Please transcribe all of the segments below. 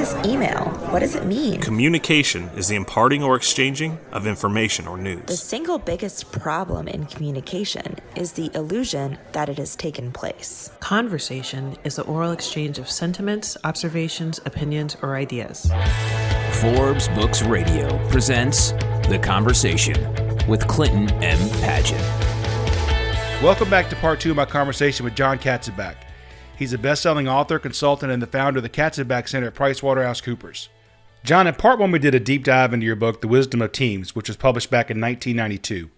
this email? What does it mean? Communication is the imparting or exchanging of information or news. The single biggest problem in communication is the illusion that it has taken place. Conversation is the oral exchange of sentiments, observations, opinions, or ideas. Forbes Books Radio presents The Conversation with Clinton M. Padgett. Welcome back to part two of my conversation with Jon Katzenbach. He's a best-selling author, consultant, and the founder of the Katzenbach Center at PricewaterhouseCoopers. Jon, in part one, we did a deep dive into your book, The Wisdom of Teams, which was published back in 1992.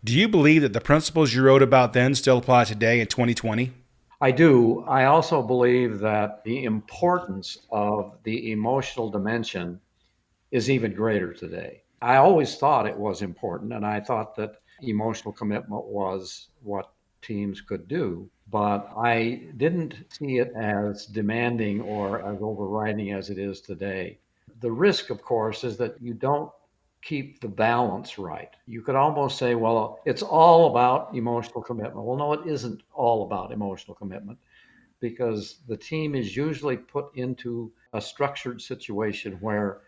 Do you believe that the principles you wrote about then still apply today in 2020? I do. I also believe that the importance of the emotional dimension is even greater today. I always thought it was important, and I thought that emotional commitment was what teams could do, but I didn't see it as demanding or as overriding as it is today. The risk, of course, is that you don't keep the balance right. You could almost say, well, it's all about emotional commitment. Well, no, it isn't all about emotional commitment, because the team is usually put into a structured situation where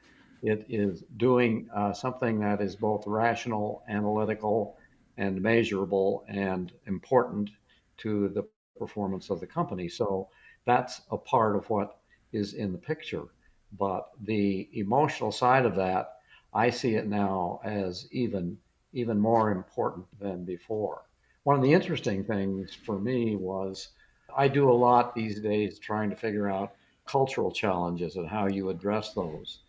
it is doing something that is both rational, analytical, and measurable and important to the performance of the company. So that's a part of what is in the picture. But the emotional side of that, I see it now as even more important than before. One of the interesting things for me was I do a lot these days trying to figure out cultural challenges and how you address those.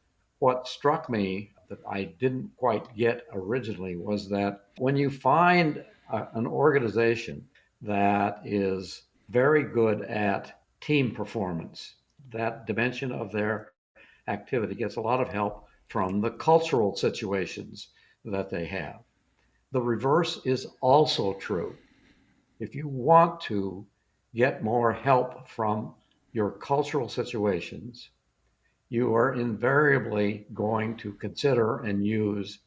What struck me that I didn't quite get originally was that when you find an organization that is very good at team performance, that dimension of their activity gets a lot of help from the cultural situations that they have. The reverse is also true. If you want to get more help from your cultural situations, you are invariably going to consider and use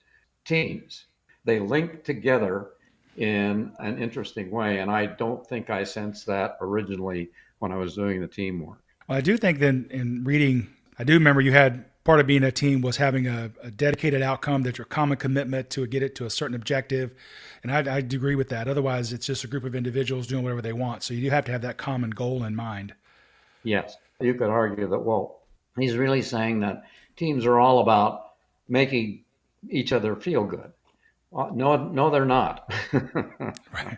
teams. They link together in an interesting way, and I don't think I sensed that originally when I was doing the teamwork. Well, I do think then in reading, I do remember you had part of being a team was having a dedicated outcome, that your common commitment to get it to a certain objective. And I agree with that. Otherwise, it's just a group of individuals doing whatever they want. So you do have to have that common goal in mind. Yes, you could argue that, well, he's really saying that teams are all about making each other feel good. No, they're not. Right.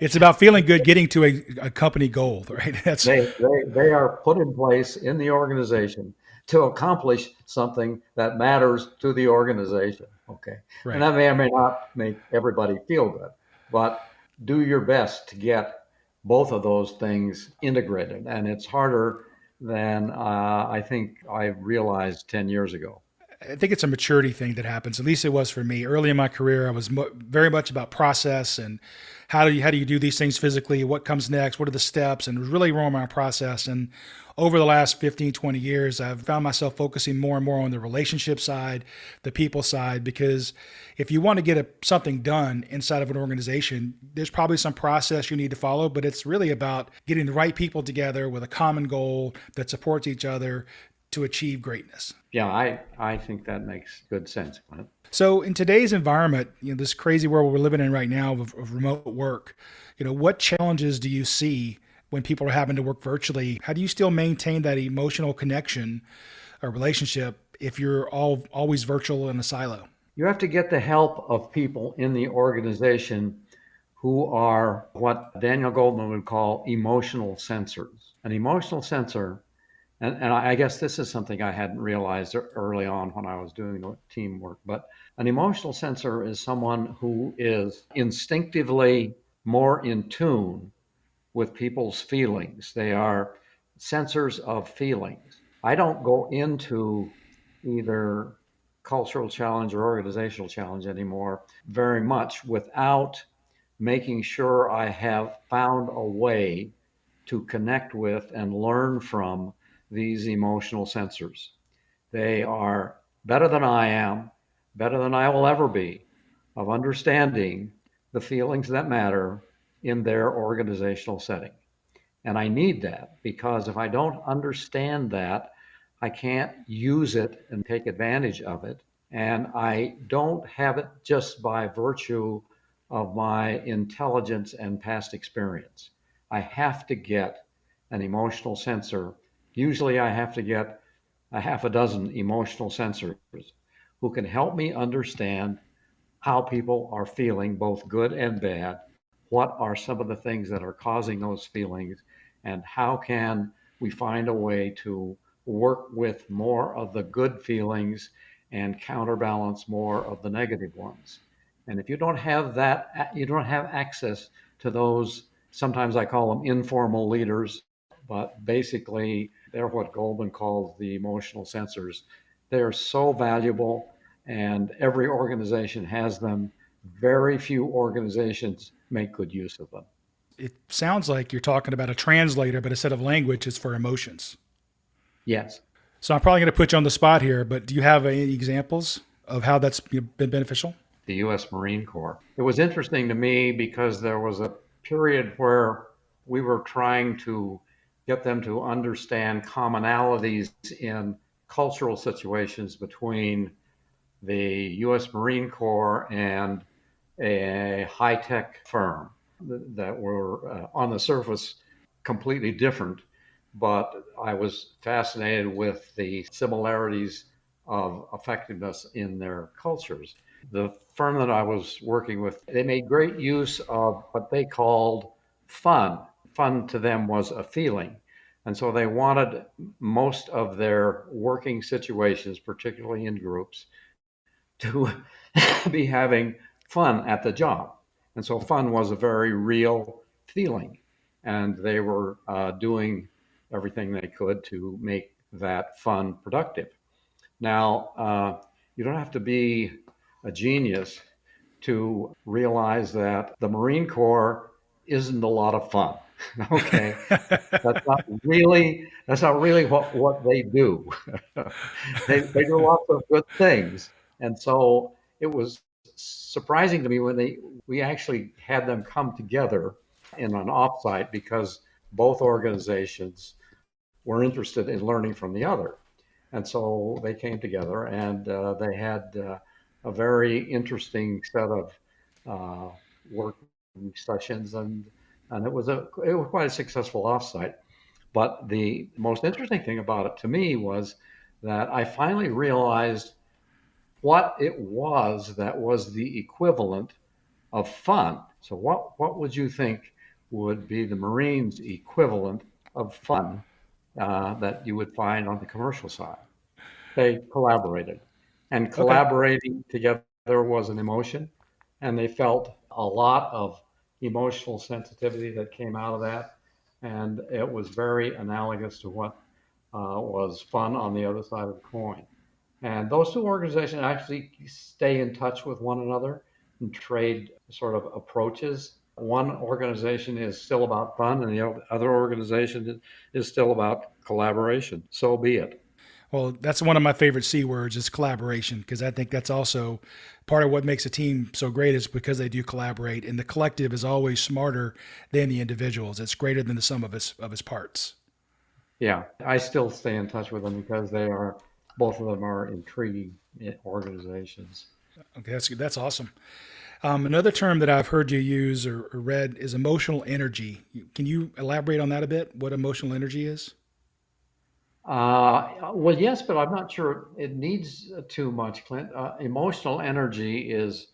It's about feeling good, getting to a company goal, right? They are put in place in the organization to accomplish something that matters to the organization. Okay. Right. And that may or may not make everybody feel good, but do your best to get both of those things integrated. And it's harder than I think I realized 10 years ago. I think it's a maturity thing that happens. At least it was for me. Early in my career, I was very much about process and how do you do these things physically? What comes next? What are the steps? And it was really around my process. And over the last 15, 20 years, I've found myself focusing more and more on the relationship side, the people side, because if you want to get something done inside of an organization, there's probably some process you need to follow, but it's really about getting the right people together with a common goal that supports each other to achieve greatness. Yeah, I think that makes good sense, Clint. So in today's environment, this crazy world we're living in right now of remote work, what challenges do you see when people are having to work virtually? How do you still maintain that emotional connection or relationship if you're always virtual in a silo? You have to get the help of people in the organization who are what Daniel Goleman would call emotional sensors. An emotional sensor, and I guess this is something I hadn't realized early on when I was doing the teamwork, but an emotional sensor is someone who is instinctively more in tune with people's feelings. They are sensors of feelings. I don't go into either cultural challenge or organizational challenge anymore very much without making sure I have found a way to connect with and learn from these emotional sensors. They are better than I am, better than I will ever be, of understanding the feelings that matter in their organizational setting. And I need that, because if I don't understand that, I can't use it and take advantage of it. And I don't have it just by virtue of my intelligence and past experience. I have to get an emotional sensor. Usually, I have to get a half a dozen emotional sensors who can help me understand how people are feeling, both good and bad. What are some of the things that are causing those feelings? And how can we find a way to work with more of the good feelings and counterbalance more of the negative ones? And if you don't have that, you don't have access to those, sometimes I call them informal leaders, but basically they're what Goldman calls the emotional sensors. They're so valuable, and every organization has them. Very few organizations make good use of them. It sounds like you're talking about a translator, but instead of language, it's for emotions. Yes. So I'm probably going to put you on the spot here, but do you have any examples of how that's been beneficial? The U.S. Marine Corps. It was interesting to me because there was a period where we were trying to get them to understand commonalities in cultural situations between the U.S. Marine Corps and a high tech firm that were on the surface completely different. But I was fascinated with the similarities of effectiveness in their cultures. The firm that I was working with, they made great use of what they called fun. Fun to them was a feeling. And so they wanted most of their working situations, particularly in groups, to be having fun at the job. And so fun was a very real feeling. And they were doing everything they could to make that fun productive. Now, you don't have to be a genius to realize that the Marine Corps isn't a lot of fun. Okay, that's not really what they do. They do lots of good things, and so it was surprising to me when we actually had them come together in an offsite because both organizations were interested in learning from the other. And so they came together and they had a very interesting set of uh, work sessions, and it was quite a successful offsite. But the most interesting thing about it to me was that I finally realized what it was that was the equivalent of fun. So what would you think would be the Marines' equivalent of fun that you would find on the commercial side? They collaborated, and Okay. collaborating together was an emotion, and they felt a lot of emotional sensitivity that came out of that, and it was very analogous to what was fun on the other side of the coin. And those two organizations actually stay in touch with one another and trade sort of approaches. One organization is still about fun, and the other organization is still about collaboration. So be it. Well, that's one of my favorite C words is collaboration, because I think that's also part of what makes a team so great is because they do collaborate, and the collective is always smarter than the individuals. It's greater than the sum of its parts. Yeah, I still stay in touch with them because both of them are intriguing organizations. Okay, that's awesome. Another term that I've heard you use or read is emotional energy. Can you elaborate on that a bit? What emotional energy is? Well, yes, but I'm not sure it needs too much, Clint. Emotional energy is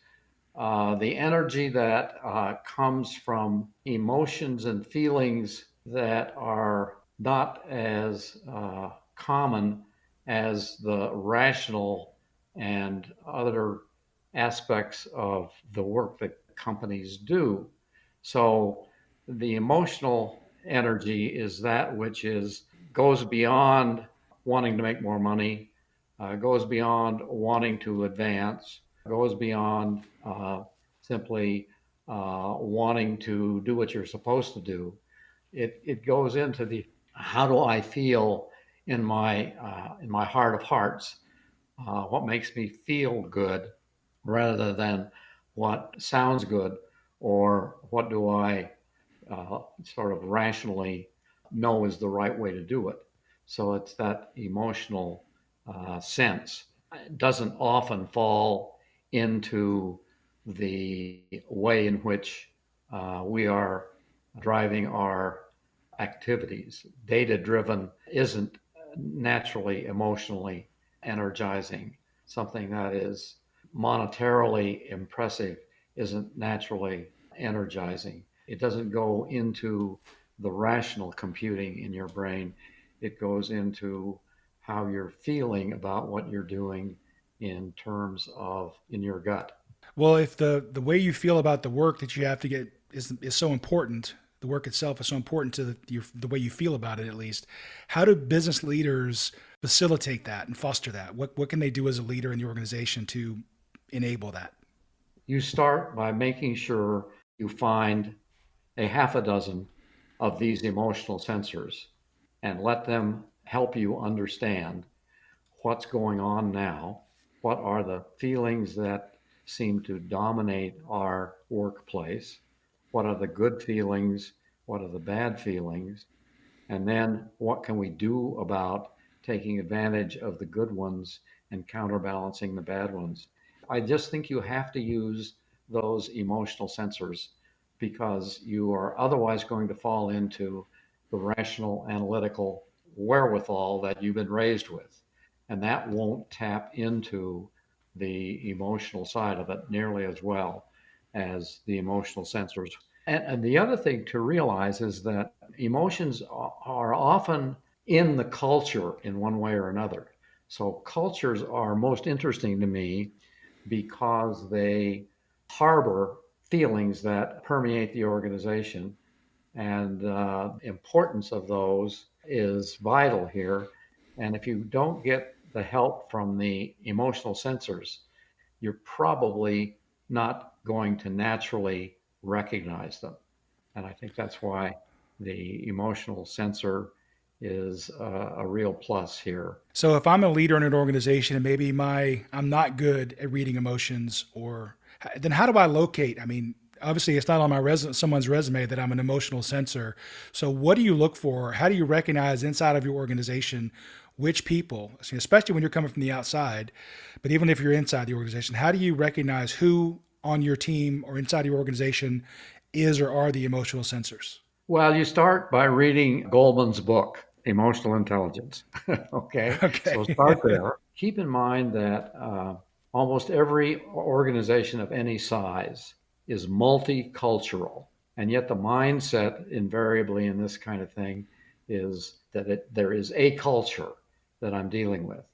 the energy that comes from emotions and feelings that are not as common as the rational and other aspects of the work that companies do. So the emotional energy is that which is goes beyond wanting to make more money, goes beyond wanting to advance, goes beyond simply wanting to do what you're supposed to do. It goes into the how do I feel in my heart of hearts? What makes me feel good, rather than what sounds good or what do I sort of rationally know is the right way to do it. So it's that emotional sense. It doesn't often fall into the way in which we are driving our activities. Data driven isn't naturally emotionally energizing. Something that is monetarily impressive isn't naturally energizing. It doesn't go into the rational computing in your brain. It goes into how you're feeling about what you're doing in terms of in your gut. Well, if the way you feel about the work that you have to get is so important, the work itself is so important to the way you feel about it, at least. How do business leaders facilitate that and foster that? What can they do as a leader in the organization to enable that? You start by making sure you find a half a dozen of these emotional sensors and let them help you understand what's going on now, what are the feelings that seem to dominate our workplace, what are the good feelings, what are the bad feelings, and then what can we do about taking advantage of the good ones and counterbalancing the bad ones. I just think you have to use those emotional sensors because you are otherwise going to fall into the rational analytical wherewithal that you've been raised with. And that won't tap into the emotional side of it nearly as well as the emotional sensors. And the other thing to realize is that emotions are often in the culture in one way or another. So cultures are most interesting to me because they harbor feelings that permeate the organization, and importance of those is vital here. And if you don't get the help from the emotional sensors, you're probably not going to naturally recognize them. And I think that's why the emotional sensor is a real plus here. So if I'm a leader in an organization and maybe I'm not good at reading emotions, or then how do I locate? I mean, obviously it's not on my someone's resume that I'm an emotional sensor. So what do you look for? How do you recognize inside of your organization which people, especially when you're coming from the outside, but even if you're inside the organization, how do you recognize who on your team or inside your organization is or are the emotional sensors? Well, you start by reading Goldman's book, Emotional Intelligence. Okay, so Okay. start there. Keep in mind that almost every organization of any size is multicultural, and yet the mindset invariably in this kind of thing is that there is a culture that I'm dealing with,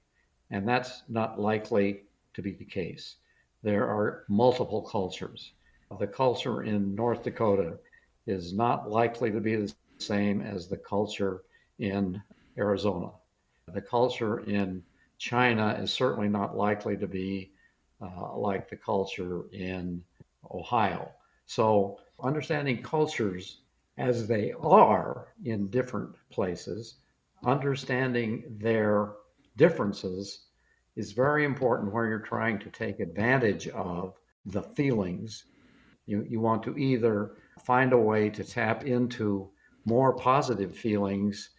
and that's not likely to be the case. There are multiple cultures. The culture in North Dakota is not likely to be the same as the culture in Arizona. The culture in China is certainly not likely to be like the culture in Ohio. So, understanding cultures as they are in different places, understanding their differences is very important where you're trying to take advantage of the feelings. You want to either find a way to tap into more positive feelings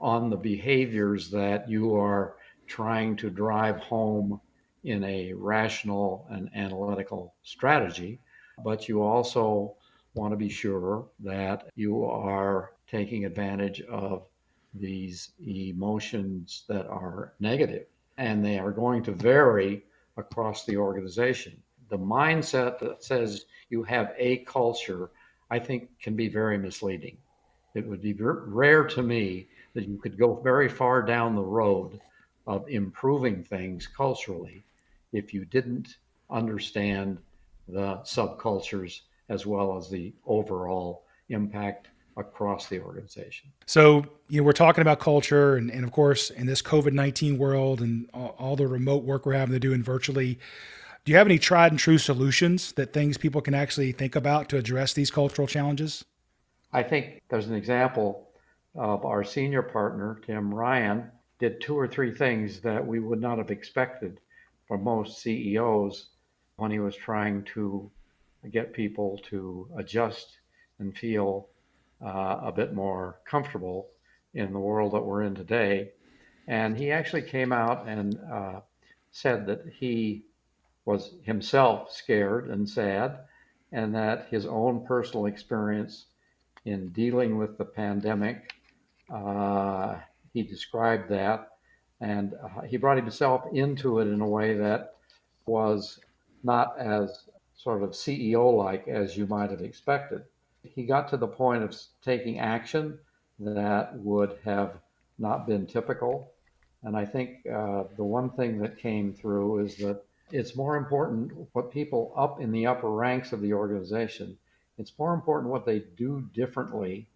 on the behaviors that you are trying to drive home in a rational and analytical strategy, but you also want to be sure that you are taking advantage of these emotions that are negative, and they are going to vary across the organization. The mindset that says you have a culture, I think, can be very misleading. It would be rare to me that you could go very far down the road of improving things culturally if you didn't understand the subcultures as well as the overall impact across the organization. So, we're talking about culture and of course, in this COVID-19 world and all the remote work we're having to do and virtually, do you have any tried and true solutions that things people can actually think about to address these cultural challenges? I think there's an example of our senior partner, Tim Ryan, did two or three things that we would not have expected from most CEOs when he was trying to get people to adjust and feel a bit more comfortable in the world that we're in today. And he actually came out and said that he was himself scared and sad, and that his own personal experience in dealing with the pandemic, he described that, and he brought himself into it in a way that was not as sort of CEO-like as you might have expected. He got to the point of taking action that would have not been typical. And I think the one thing that came through is that it's more important what people up in the upper ranks of the organization, it's more important what they do differently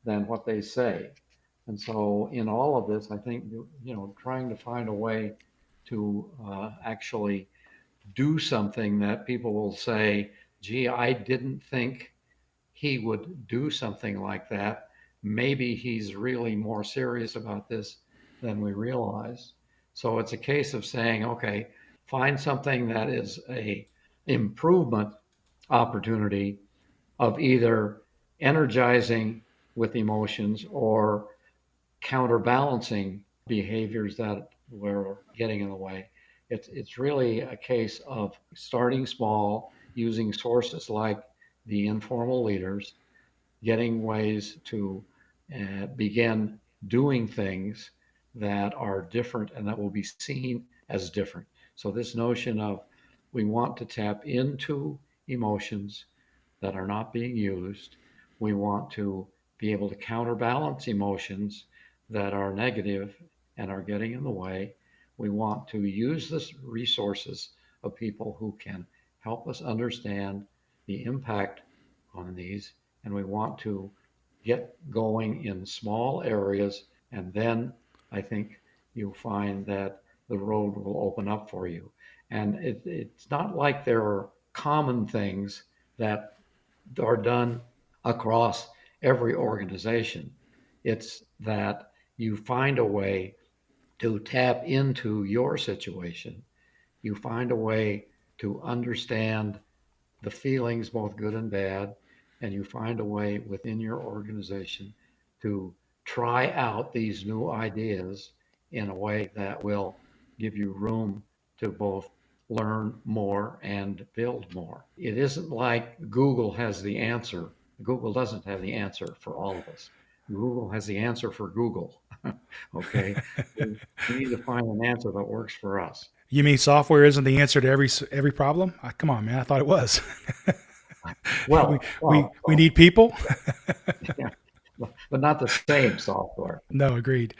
than what they say. And so in all of this, I think, trying to find a way to actually do something that people will say, gee, I didn't think he would do something like that. Maybe he's really more serious about this than we realize. So it's a case of saying, okay, find something that is a improvement opportunity of either energizing with emotions or counterbalancing behaviors that were getting in the way. It's really a case of starting small, using sources like the informal leaders, getting ways to begin doing things that are different and that will be seen as different. So this notion of we want to tap into emotions that are not being used. We want to be able to counterbalance emotions that are negative and are getting in the way. We want to use the resources of people who can help us understand the impact on these, and we want to get going in small areas, and then I think you'll find that the road will open up for you. And it's not like there are common things that are done across every organization. It's that you find a way to tap into your situation. You find a way to understand the feelings, both good and bad, and you find a way within your organization to try out these new ideas in a way that will give you room to both learn more and build more. It isn't like Google has the answer. Google doesn't have the answer for all of us. Google has the answer for Google. Okay, we need to find an answer that works for us. You mean software isn't the answer to every problem? Come on, man. I thought it was. We need people. Yeah, but not the same software. No, agreed.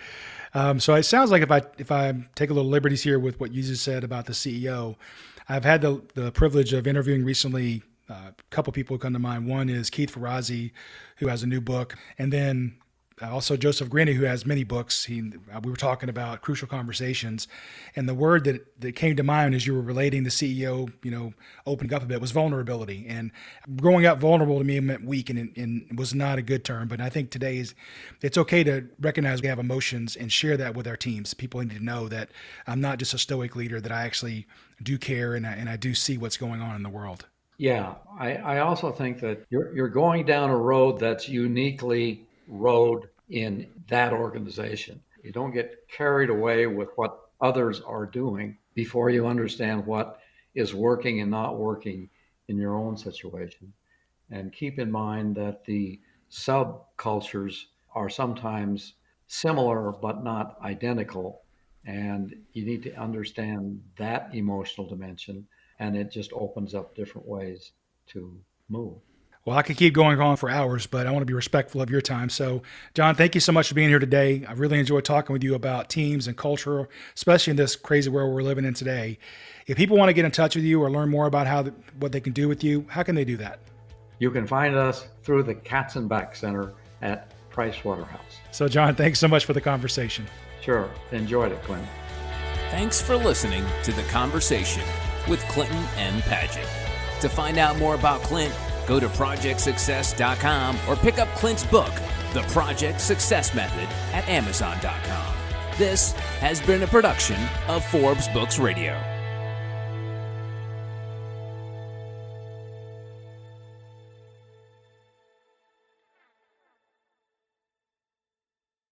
So it sounds like if I take a little liberties here with what you just said about the CEO, I've had the privilege of interviewing recently a couple people who come to mind. One is Keith Ferrazzi, who has a new book, and then also Joseph Grenny, who has many books. We were talking about crucial conversations, and the word that came to mind as you were relating the CEO, opening up a bit, was vulnerability. And growing up vulnerable to me meant weak, and was not a good term. But I think today it's okay to recognize we have emotions and share that with our teams. People need to know that I'm not just a stoic leader, that I actually do care and I do see what's going on in the world. Yeah, I also think that you're going down a road that's uniquely road in that organization. You don't get carried away with what others are doing before you understand what is working and not working in your own situation. And keep in mind that the subcultures are sometimes similar but not identical. And you need to understand that emotional dimension, and it just opens up different ways to move. Well, I could keep going on for hours, but I want to be respectful of your time. So, Jon, thank you so much for being here today. I really enjoyed talking with you about teams and culture, especially in this crazy world we're living in today. If people want to get in touch with you or learn more about what they can do with you, how can they do that? You can find us through the Katzenbach Center at Pricewaterhouse. So, Jon, thanks so much for the conversation. Sure. Enjoyed it, Clint. Thanks for listening to The Conversation with Clinton M. Padgett. To find out more about Clint, go to projectsuccess.com or pick up Clint's book, The Project Success Method, at amazon.com. This has been a production of Forbes Books Radio.